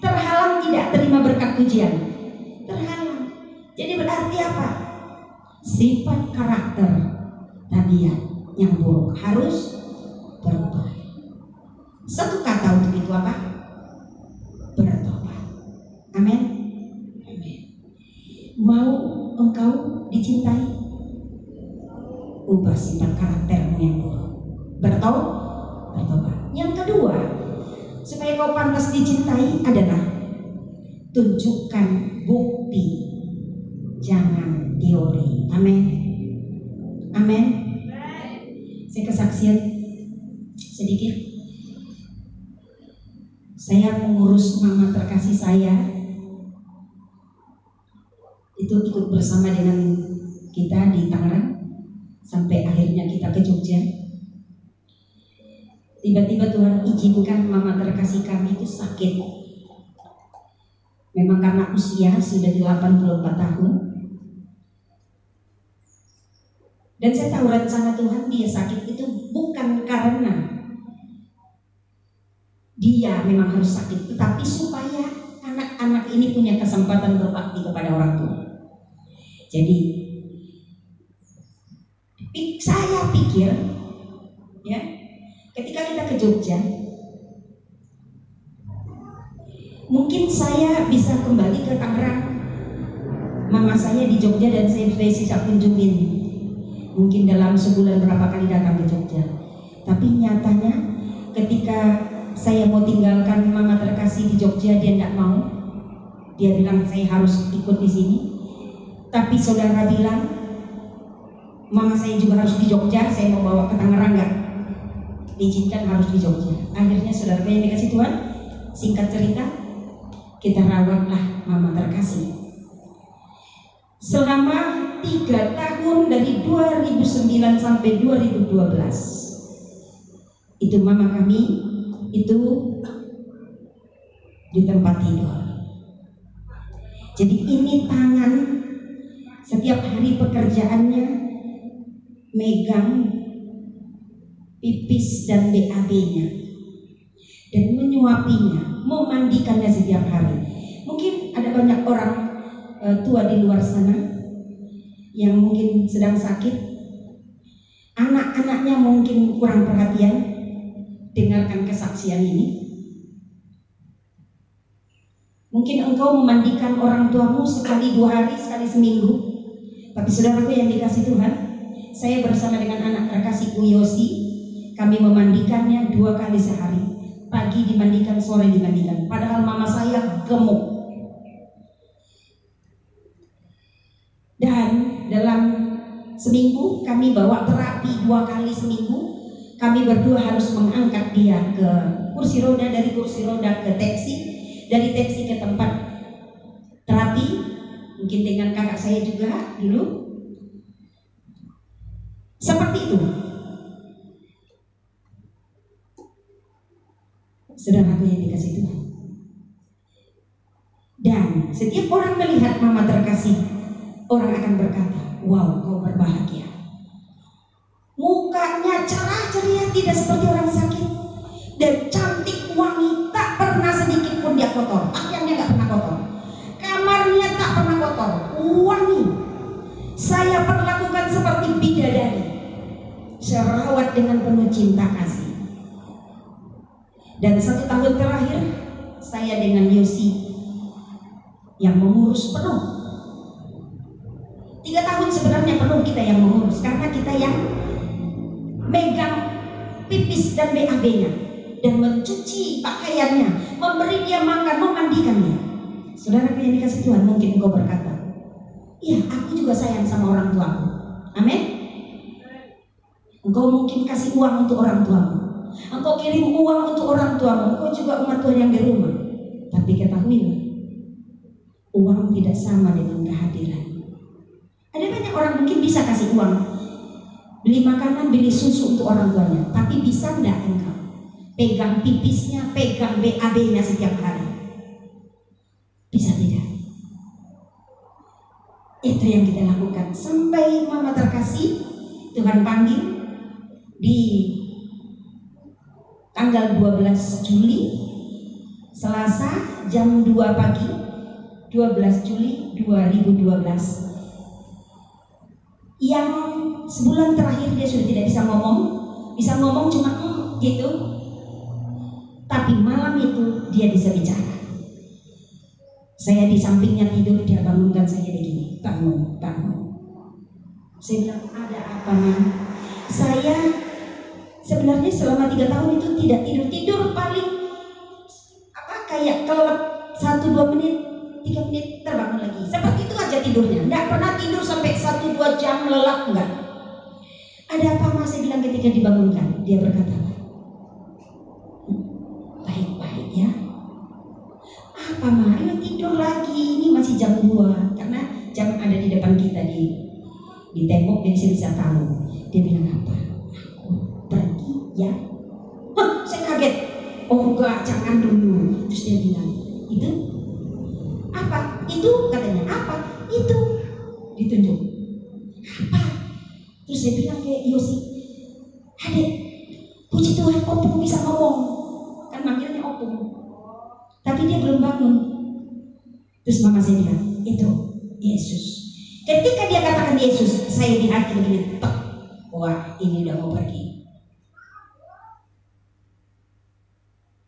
Terhalang tidak terima berkat pujian. Terhalang. Jadi berarti apa? Sifat karakter tabiat yang buruk harus berubah. Satu kata untuk itu apa? Bertobat. Amin. Amin. Mau engkau dicintai? Ubah sifat karaktermu yang buruk. Bertobat. Yang kedua, supaya kau pantas dicintai adalah tunjukkan bukti, jangan teori. Amin. Amin. Saya kesaksian sedikit. Saya mengurus mama terkasih saya, itu ikut bersama dengan kita di Tangerang sampai akhir akhirnya kita ke Jogja. Tiba-tiba Tuhan izinkan mama terkasih kami itu sakit. Memang karena usia sudah 84 tahun. Dan saya tahu rencana Tuhan dia sakit itu bukan karena dia memang harus sakit, tetapi supaya anak-anak ini punya kesempatan berbakti kepada orang tua. Jadi saya pikir ya, ketika kita ke Jogja, mungkin saya bisa kembali ke Tangerang. Mama saya di Jogja dan saya bisa kunjungin. Mungkin dalam sebulan berapa kali datang ke Jogja. Tapi nyatanya ketika saya mau tinggalkan mama terkasih di Jogja, dia tidak mau. Dia bilang saya harus ikut di sini. Tapi saudara bilang mama saya juga harus di Jogja, saya mau bawa ke Tangerang enggak? Diizinkan harus di Jogja. Akhirnya saudara yang dikasih Tuhan, singkat cerita, kita rawatlah mama terkasih selama 3 tahun dari 2009 sampai 2012. Itu mama kami itu di tempat tidur. Jadi ini tangan setiap hari pekerjaannya megang pipis dan BAB-nya dan menyuapinya, memandikannya setiap hari. Mungkin ada banyak orang tua di luar sana yang mungkin sedang sakit, anak-anaknya mungkin kurang perhatian. Dengarkan kesaksian ini. Mungkin engkau memandikan orang tuamu sekali 2 hari, sekali seminggu. Tapi saudaraku yang dikasih Tuhan, saya bersama dengan anak terkasihku Yosi, kami memandikannya 2 kali sehari. Pagi dimandikan, sore dimandikan. Padahal mama saya gemuk. Dan dalam seminggu kami bawa terapi 2 kali seminggu. Kami berdua harus mengangkat dia ke kursi roda, dari kursi roda ke taksi, dari taksi ke tempat terapi. Mungkin dengan kakak saya juga dulu. Seperti itu. Saudaraku yang dikasih Tuhan. Dan setiap orang melihat mama terkasih, orang akan berkata, wow, kau berbahagia. Mukanya cerah ceria, tidak seperti orang sakit. Dan cantik, wangi, tak pernah sedikit pun dia kotor. Pakaiannya gak pernah kotor, kamarnya tak pernah kotor, wangi. Saya perlakukan seperti bidadari, saya rawat dengan penuh cinta kasih. Dan 1 tahun terakhir saya dengan Yosi yang mengurus penuh. 3 tahun sebenarnya penuh kita yang mengurus, karena kita yang megang pipis dan BAB-nya dan mencuci pakaiannya, memberi dia makan, memandikannya. Saudara yang dikasih Tuhan, mungkin engkau berkata, iya, aku juga sayang sama orang tuaku. Amin. Engkau mungkin kasih uang untuk orang tuamu, engkau kirim uang untuk orang tuamu, engkau juga umat Tuhan yang di rumah. Tapi ketahuilah, uang tidak sama dengan kehadiran. Ada banyak orang mungkin bisa kasih uang, beli makanan, beli susu untuk orang tuanya, tapi bisa enggak engkau pegang pipisnya, pegang BAB-nya setiap hari? Bisa tidak? Itu yang kita lakukan sampai mama terkasih Tuhan panggil di tanggal 12 Juli Selasa jam 2 pagi 12 Juli 2012. Yang sebulan terakhir dia sudah tidak bisa ngomong cuma gitu. Tapi malam itu dia bisa bicara. Saya di sampingnya tidur, dia bangunkan saya begini, bangun. Saya bilang, ada apa Mam? Saya sebenarnya selama 3 tahun itu tidak tidur paling kayak kelep 1-2 menit, 3 menit terbangun lagi. Seperti itu aja tidurnya. Tidak pernah tidur sampai 1-2 jam lelap, enggak. Ada apa Mas? Saya bilang ketika dibangunkan. Dia berkata, baik-baik ya. Apa Mas? Ayo tidur lagi. Ini masih jam 2. Karena jam ada di depan kita di di tembok jadi saya bisa tahu. Dia bilang apa? Aku pergi ya. Hah, saya kaget. Oh enggak, jangan dulu. Terus dia bilang, itu apa? Itu katanya apa? Itu ditunjuk. Apa? Terus saya bilang kayak Yosi, adik, puji Tuhan Opung bisa ngomong. Kan manggilnya Opung. Tapi dia belum bangun. Terus mama saya bilang, itu Yesus. Ketika dia katakan Yesus, saya di hati begini, tek. Wah, ini udah mau pergi.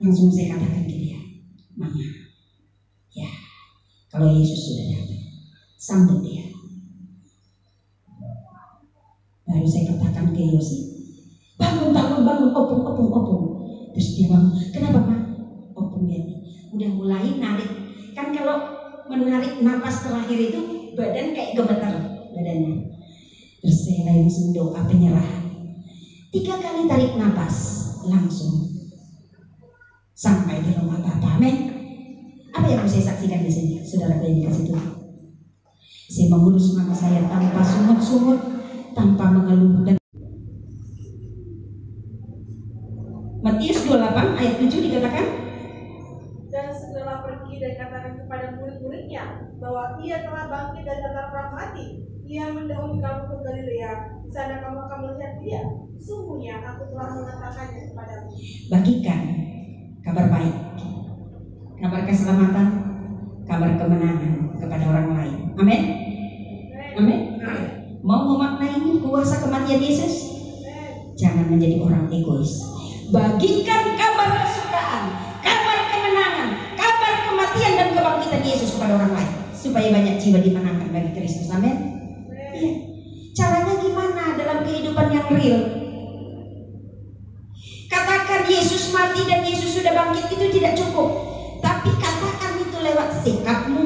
Langsung saya katakan ke dia, Mama, ya kalau Yesus sudah datang, sambut dia. Baru saya katakan ke Yosi, bangun, Opung. Terus dia bangun, kenapa Ma? Opung dia udah mulai narik. Kan kalau menarik napas terakhir itu badan kayak gemeter badannya. Terus saya langsung doa penyerahan. 3 kali tarik napas, langsung sampai di rumah Bapak. Amin. Apa yang mau saya saksikan di sini, saudara yang dikasih Tuhan? Saya mengurus mama saya tanpa sungut-sungut, tanpa mengeluh. Dan Matius 28 ayat 7 dikatakan, dan segera pergi dan katakan kepada murid-muridnya bahwa ia telah bangkit dari antara orang mati. Ia mendahului kamu ke Galilea, di sana kamu akan melihat dia. Sungguhnya aku telah mengatakannya kepadamu. Bagikan kabar baik, kabar keselamatan, kabar kemenangan kepada orang lain. Amin. Amin. Mau memaknai kuasa kematian Yesus? Jangan menjadi orang egois. Bagikan kabar kesukaan, kabar kemenangan, kabar kematian dan kebangkitan Yesus kepada orang lain, supaya banyak jiwa dimenangkan bagi Kristus. Amin. Ya. Caranya gimana dalam kehidupan yang real? Katakan Yesus mati dan Yesus sudah bangkit itu tidak cukup, tapi katakan itu lewat sikapmu,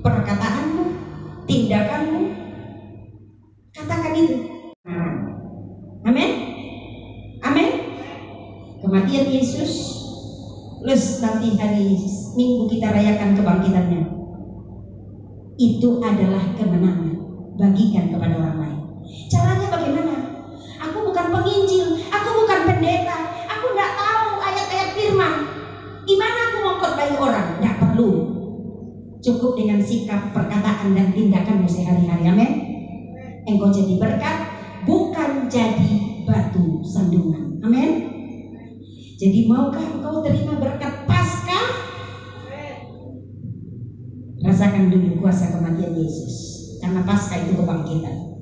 perkataanmu, tindakanmu. Katakan itu. Amin. Amin. Kematian Yesus, plus nanti hari Minggu kita rayakan kebangkitannya. Itu adalah kemenangan. Bagikan kepada orang lain. Caranya bagaimana? Aku bukan penginjil, aku bukan pendeta, aku nggak tahu ayat-ayat firman. Gimana aku mau khotbahi orang? Nggak perlu. Cukup dengan sikap, perkataan dan tindakanmu sehari-hari. Amin. Engkau jadi berkat, bukan jadi batu sandungan. Amin. Jadi maukah engkau terima berkat Paskah? Rasakan dulu kuasa kematian Yesus. Karena Paskah itu kebangkitan.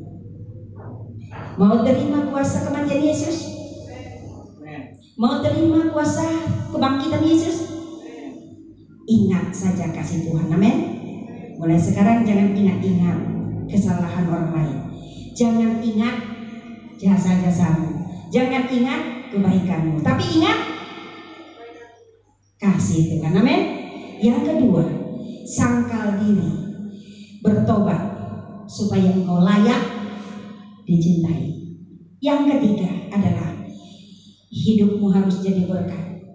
Mau terima kuasa kematian Yesus? Mau terima kuasa kebangkitan Yesus? Ingat saja kasih Tuhan. Amin. Mulai sekarang jangan ingat-ingat kesalahan orang lain. Jangan ingat jasa-jasamu. Jangan ingat kebaikanmu. Tapi ingat kasih Tuhan. Amin. Yang kedua, sangkal diri, bertobat supaya engkau layak dicintai. Yang ketiga adalah hidupmu harus jadi berkat,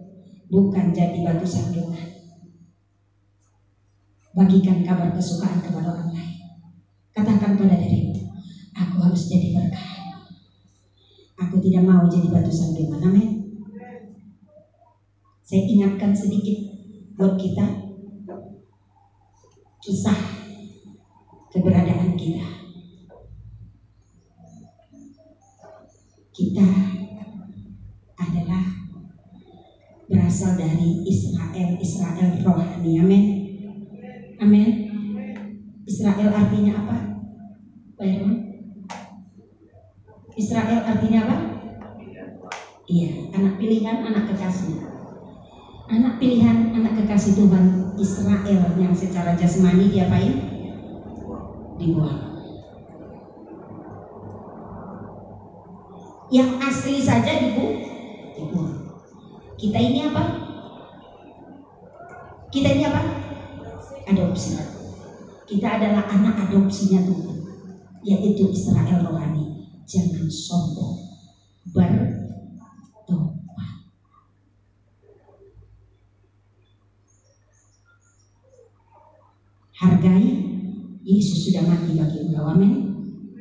bukan jadi batu sandungan. Bagikan kabar kesukaan kepada orang lain. Katakan pada dirimu, aku harus jadi berkat. Aku tidak mau jadi batu sandungan. Amin. Saya ingatkan sedikit buat kita kisah keberadaan kita. Kita adalah berasal dari Israel rohani. Amin. Amin. Israel artinya apa? Pak Herman? Israel artinya apa? Iya, anak pilihan, anak kekasih. Anak pilihan, anak kekasih Tuhan. Israel yang secara jasmani diapain? Dibuang. Yang asli saja dibuang. Kita ini apa? Kita ini apa? Adopsi. Kita adalah anak adopsinya Tuhan, yaitu Israel rohani. Jangan sombong, bertobat. Hargai, Yesus sudah mati bagi engkau. Amin.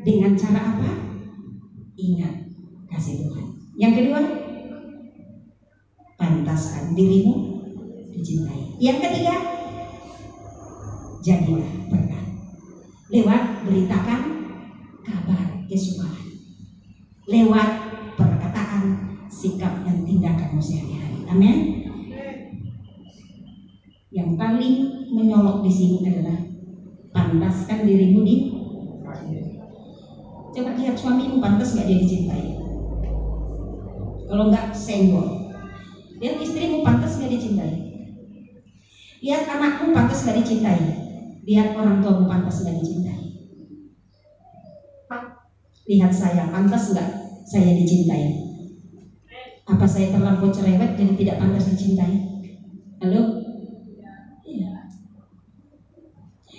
Dengan cara apa? Ingat kasih Tuhan. Yang kedua, pantaskan dirimu dicintai. Yang ketiga, jadilah berkat lewat beritakan kabar kesukaan, lewat perkataan, sikap dan tindakanmu sehari-hari. Amin. Yang paling menyolok di sini adalah pantaskan dirimu di. Coba lihat suamimu, pantas nggak dia dicintai? Kalau nggak, senggol. Lihat istrimu, pantas nggak dicintai? Lihat anakmu, pantas nggak dicintai? Lihat orang tuamu, pantas nggak dicintai? Lihat saya, pantas nggak saya dicintai? Apa saya terlampau cerewet jadi tidak pantas dicintai? Halo? Iya.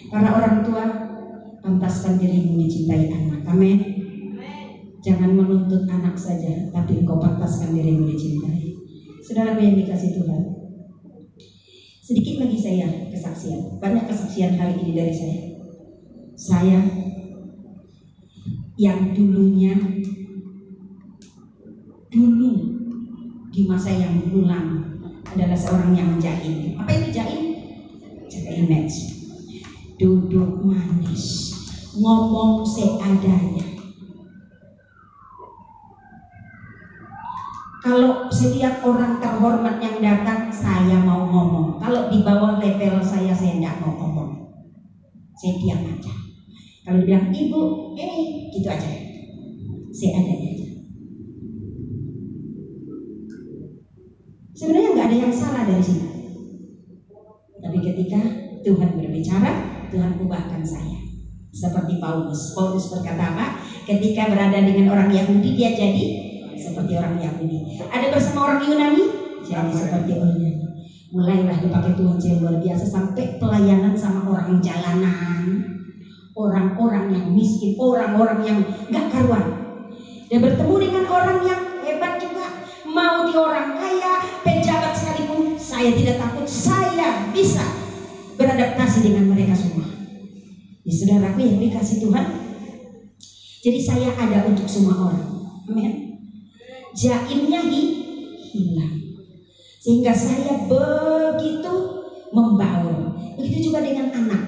Para orang tua, pantaskan dirimu dicintai anak. Amin. Jangan menuntut anak saja, tapi engkau pantaskan dirimu dicintai. Saudara yang dikasih Tuhan, sedikit lagi saya kesaksian. Banyak kesaksian hari ini dari saya. Saya yang dulu di masa yang dulu lama adalah seorang yang jaim. Apa itu jaim? Jaga image. Duduk manis, ngomong seadanya. Kalau setiap orang terhormat yang datang, saya mau ngomong. Kalau di bawah level saya tidak mau ngomong. Saya diam aja. Kalau dibilang ibu, gitu aja. Seadanya aja. Sebenarnya nggak ada yang salah dari sini. Tapi ketika Tuhan berbicara, Tuhan ubahkan saya. Seperti Paulus. Paulus berkata apa? Ketika berada dengan orang Yahudi, dia jadi seperti orang Yahudi. Ada bersama orang Yunani, jadi seperti orang Yunani. Mulailah dipakai Tuhan saya luar biasa, sampai pelayanan sama orang jalanan, orang-orang yang miskin, orang-orang yang gak karuan. Dan bertemu dengan orang yang hebat juga, mau di orang kaya, pejabat sekalipun, saya tidak takut, saya bisa beradaptasi dengan mereka semua. Ya saudaraku yang dikasih Tuhan, jadi saya ada untuk semua orang. Amin. Jaimnya hilang, sehingga saya begitu membaur. Begitu juga dengan anak.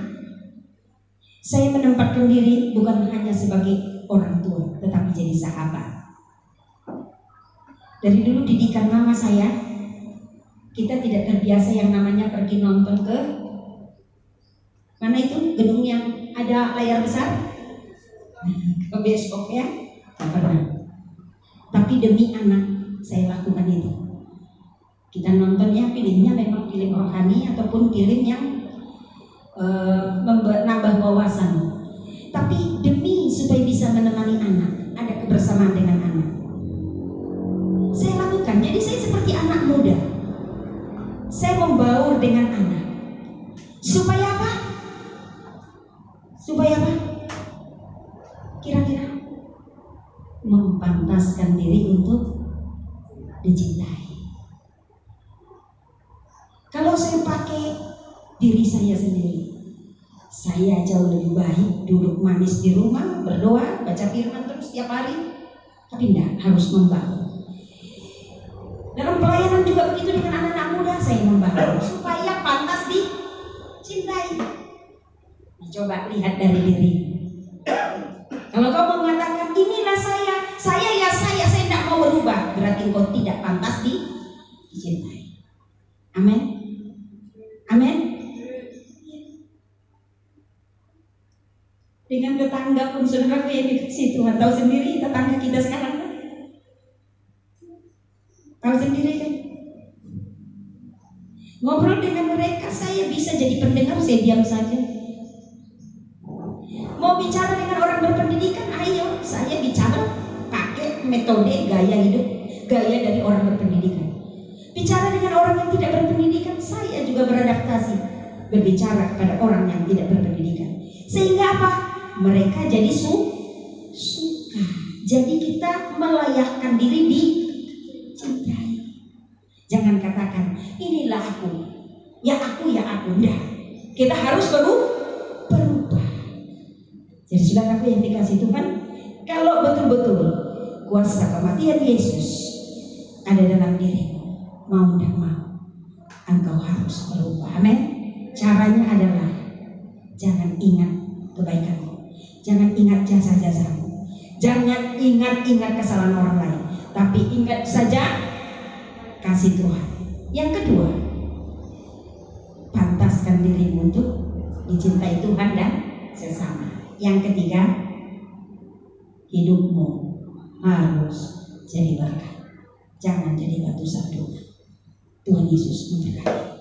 Saya menempatkan diri bukan hanya sebagai orang tua, tetapi jadi sahabat. Dari dulu didikan mama saya, kita tidak terbiasa yang namanya pergi nonton ke mana itu gedung yang ada layar besar, ke bioskop ya, tak pernah. Tapi demi anak saya lakukan itu. Kita nontonnya filmnya memang film rohani ataupun film yang menambah wawasan. Tapi demi supaya bisa menemani anak, ada kebersamaan dengan anak, saya lakukan. Jadi saya seperti anak muda. Saya membaur dengan anak. Supaya apa? Supaya apa? Kira-kira mempantaskan diri untuk dicintai. Kalau saya pakai diri saya sendiri, saya jauh lebih baik duduk manis di rumah, berdoa, baca firman terus setiap hari. Tapi tidak, harus membangun. Dalam pelayanan juga begitu dengan anak-anak muda, saya membangun supaya pantas dicintai. Coba lihat dari diri. Kalau kau mengatakan inilah saya tidak mau berubah, berarti kau tidak pantas dicintai. Amin. Amin. Dengan tetangga pun saudaraku yang dikasih Tuhan, tahu sendiri tetangga kita sekarang kan? Tahu sendiri kan? Ngobrol dengan mereka, saya bisa jadi pendengar, saya diam saja. Mau bicara dengan orang berpendidikan, ayo, saya bicara pakai metode gaya hidup, gaya dari orang berpendidikan. Bicara dengan orang yang tidak berpendidikan, saya juga beradaptasi berbicara kepada orang yang tidak berpendidikan. Sehingga apa? Mereka jadi suka. Jadi kita melayakkan diri dicintai. Jangan katakan inilah aku. Ya aku. Nah, kita harus berubah. Jadi saudaraku yang dikasih Tuhan, kalau betul-betul kuasa kematian Yesus ada dalam dirimu, mau dan mau, engkau harus berubah. Amin. Caranya adalah jangan ingat kebaikanmu, jangan ingat jasa-jasamu, jangan ingat kesalahan orang lain, tapi ingat saja kasih Tuhan. Yang kedua, pantaskan dirimu untuk dicintai Tuhan dan sesama. Yang ketiga, hidupmu harus jadi berkat, jangan jadi batu sandungan. Tuhan Yesus memberkati.